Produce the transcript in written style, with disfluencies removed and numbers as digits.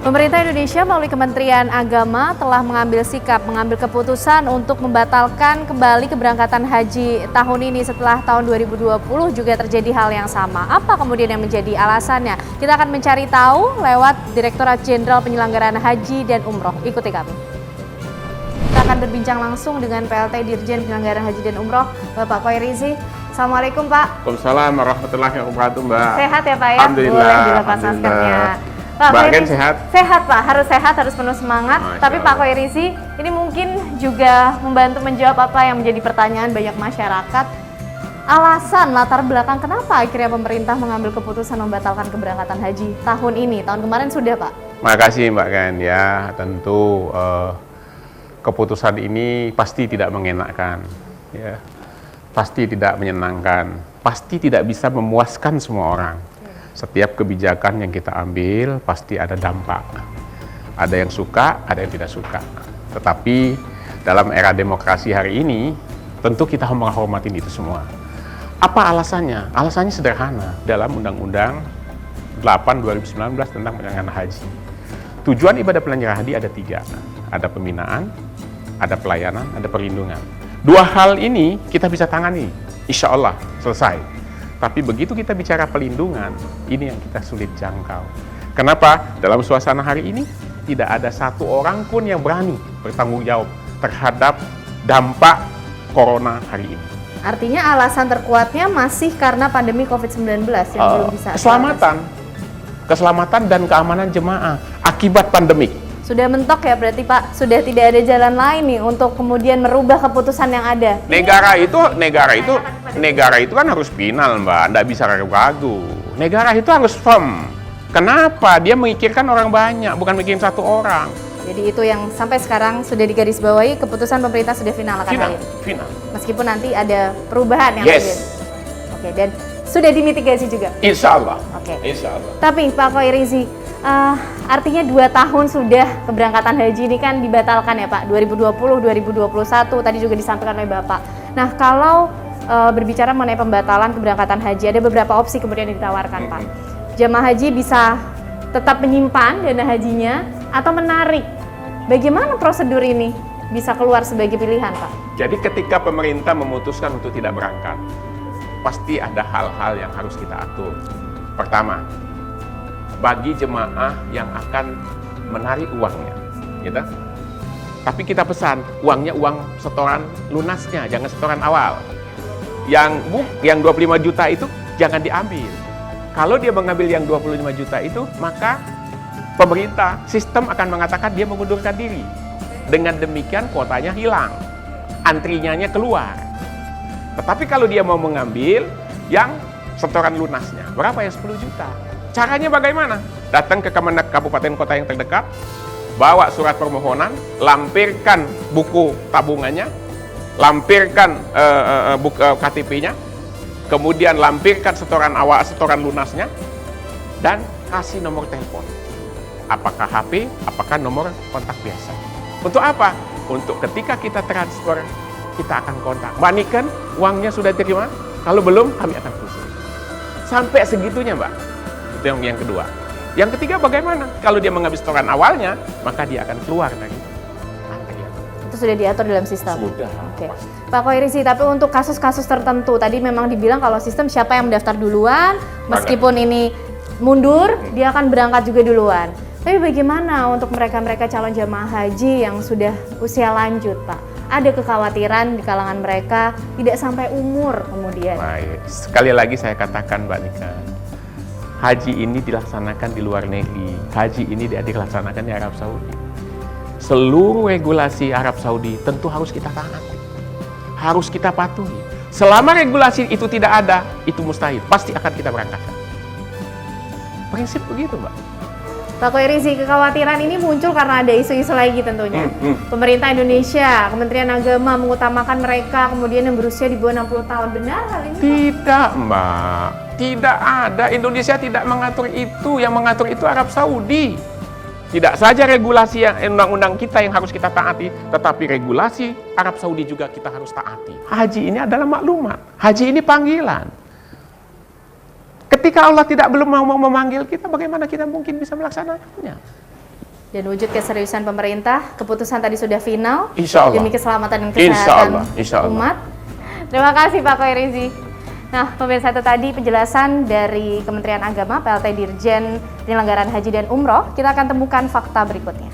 Pemerintah Indonesia melalui Kementerian Agama telah mengambil keputusan untuk membatalkan kembali keberangkatan haji tahun ini setelah tahun 2020 juga terjadi hal yang sama. Apa kemudian yang menjadi alasannya? Kita akan mencari tahu lewat Direktorat Jenderal Penyelenggaraan Haji dan Umroh. Ikuti kami. Kita akan berbincang langsung dengan PLT Dirjen Penyelenggaraan Haji dan Umroh, Bapak Khoirizi. Assalamualaikum Pak. Waalaikumsalam warahmatullahi wabarakatuh Mbak. Sehat ya Pak ya? Alhamdulillah. Boleh dilepas maskernya. Pak Mbak Ken sehat? Sehat Pak, harus penuh semangat. Tapi Pak Khoirizi, ini mungkin juga membantu menjawab apa yang menjadi pertanyaan banyak masyarakat. Alasan latar belakang kenapa akhirnya pemerintah mengambil keputusan membatalkan keberangkatan haji tahun ini? Tahun kemarin sudah Pak? Makasih Mbak Ken ya, tentu keputusan ini pasti tidak mengenakan, ya, pasti tidak menyenangkan, pasti tidak bisa memuaskan semua orang. Setiap kebijakan yang kita ambil pasti ada dampak. Ada yang suka, ada yang tidak suka. Tetapi dalam era demokrasi hari ini, tentu kita menghormati itu semua. Apa alasannya? Alasannya sederhana. Dalam Undang-Undang 8 2019 tentang penyelenggaraan haji. Tujuan ibadah penyelenggaraan haji ada 3. Ada pembinaan, ada pelayanan, ada perlindungan. 2 hal ini kita bisa tangani. Insya Allah selesai. Tapi begitu kita bicara pelindungan, ini yang kita sulit jangkau. Kenapa? Dalam suasana hari ini, tidak ada satu orang pun yang berani bertanggung jawab terhadap dampak corona hari ini. Artinya alasan terkuatnya masih karena pandemi COVID-19 yang belum bisa. Keselamatan dan keamanan jemaah akibat pandemik. Sudah mentok ya berarti Pak, sudah tidak ada jalan lain nih untuk kemudian merubah keputusan yang ada. Negara itu kan harus final Mbak, nggak bisa ragu-ragu. Negara itu harus firm. Kenapa? Dia memikirkan orang banyak, bukan mikirin satu orang. Jadi itu yang sampai sekarang sudah digarisbawahi, keputusan pemerintah sudah final akan hadir. Final. Meskipun nanti ada perubahan yang hadir. Oke, dan sudah dimitigasi juga. Insya Allah. Oke. Insya Allah. Tapi Pak Khoirizi, artinya 2 tahun sudah keberangkatan haji ini kan dibatalkan ya Pak, 2020, 2021, tadi juga disampaikan oleh Bapak. Nah kalau berbicara mengenai pembatalan keberangkatan haji, ada beberapa opsi kemudian ditawarkan Pak. Jemaah haji bisa tetap menyimpan dana hajinya atau menarik. Bagaimana prosedur ini bisa keluar sebagai pilihan Pak? Jadi ketika pemerintah memutuskan untuk tidak berangkat, pasti ada hal-hal yang harus kita atur. Pertama, bagi jemaah yang akan menarik uangnya, gitu. Tapi kita pesan, uangnya uang setoran lunasnya, jangan setoran awal. Yang 25 juta itu jangan diambil. Kalau dia mengambil yang 25 juta itu, maka pemerintah, sistem akan mengatakan dia mengundurkan diri. Dengan demikian kuotanya hilang, antrinya keluar. Tetapi kalau dia mau mengambil yang setoran lunasnya, berapa ya? 10 juta. Caranya bagaimana? Datang ke Kemendak kabupaten kota yang terdekat, bawa surat permohonan, lampirkan buku tabungannya, lampirkan buku KTP-nya, kemudian lampirkan setoran awal, setoran lunasnya, dan kasih nomor telepon. Apakah HP, apakah nomor kontak biasa. Untuk apa? Untuk ketika kita transfer, kita akan kontak. Mbak Niken, uangnya sudah terima? Kalau belum, kami akan khusus. Sampai segitunya Mbak. Itu yang kedua. Yang ketiga bagaimana? Kalau dia mengambil setoran awalnya, maka dia akan keluar dari antrian. Itu sudah diatur dalam sistem? Sudah. Oke. Pak Khoirizi, tapi untuk kasus-kasus tertentu, tadi memang dibilang kalau sistem siapa yang mendaftar duluan, meskipun ini mundur, dia akan berangkat juga duluan. Tapi bagaimana untuk mereka-mereka calon jamaah haji yang sudah usia lanjut Pak? Ada kekhawatiran di kalangan mereka tidak sampai umur kemudian. Baik. Sekali lagi saya katakan Mbak Nika, haji ini dilaksanakan di luar negeri, haji ini dilaksanakan di Arab Saudi. Seluruh regulasi Arab Saudi tentu harus kita taati, harus kita patuhi. Selama regulasi itu tidak ada, itu mustahil, pasti akan kita berangkatkan. Prinsip begitu Mbak. Pak Khoirizi, kekhawatiran ini muncul karena ada isu-isu lagi tentunya. Pemerintah Indonesia, Kementerian Agama mengutamakan mereka kemudian yang berusia di bawah 60 tahun. Benar hal ini? Tidak Mbak, tidak ada. Indonesia tidak mengatur itu, yang mengatur itu Arab Saudi. Tidak saja regulasi yang undang-undang kita yang harus kita taati, tetapi regulasi Arab Saudi juga kita harus taati. Haji ini adalah maklumat, haji ini panggilan. Ketika Allah belum mau memanggil kita, bagaimana kita mungkin bisa melaksanakannya? Dan wujud keseriusan pemerintah, keputusan tadi sudah final Insya Allah. demi keselamatan dan Insya kesehatan Allah, insya Allah. umat. Terima kasih Pak Khoirizi. Nah, pemirsa, itu tadi penjelasan dari Kementerian Agama, PLT Dirjen Penyelenggaraan Haji dan Umroh. Kita akan temukan fakta berikutnya.